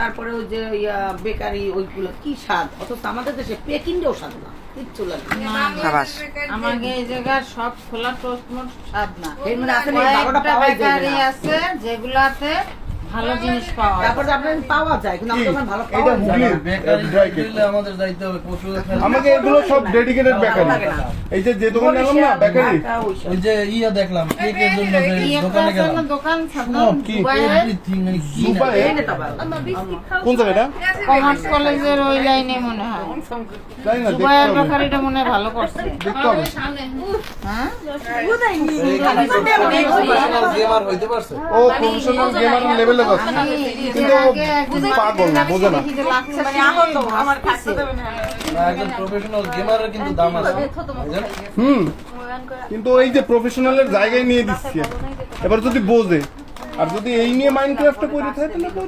তারপরে ওই যে বেকারি ওইগুলো কি স্বাদ, অথচ আমাদের দেশে পেকিংটাও স্বাদ না, কিচ্ছু লাগে না। আমাকে এই জায়গার সব খোলা টোস্ট মোট স্বাদ না। এর মধ্যে আছে না, এই 12টা পাওয়াই যায় বেকারি না। আছে যেগুলাতে ভালো জিনিস পাওয়া যায়। তারপরে আপনার পাওয়া যায়, কিন্তু আমাদের ওখানে ভালো এটা পাওয়া যায় না। বেকারি ড্রাই কেক আমাদের যাইতে হবে পশু আমাকে এগুলো সব ডেডিকেটেড বেকারি। এই যে দোকানে এলাম না বেকারি, ওই যে ইয়া দেখলাম কেকের জন্য যে দোকানে গেলাম দোকান সব কি এভরিথিং মানে কি না দুবাইয়ে? কোন জায়গাটা? কমার্স কলেজের ওই লাইনে মনে হয়। জানি না, দেখতে দুবাইয়ের হবে। বেকারিটা মনে হয় ভালো করছে। দেখতে হবে। হ্যাঁ প্রফেশনাল গেমার হইতে পারছে ও প্রফেশনাল গেমার লেভেলে আছে, কিন্তু পাগল না, বোঝে না। আমার কাছে একজন প্রফেশনাল গেমারের কিন্তু দাম আছে বুঝলেন? কিন্তু এই যে প্রফেশনালের জায়গায় নিয়ে দিচ্ছে, এবার যদি বোঝে আর যদি এই নিয়ে মাইনক্রাফটে করে থাকে তাহলে তো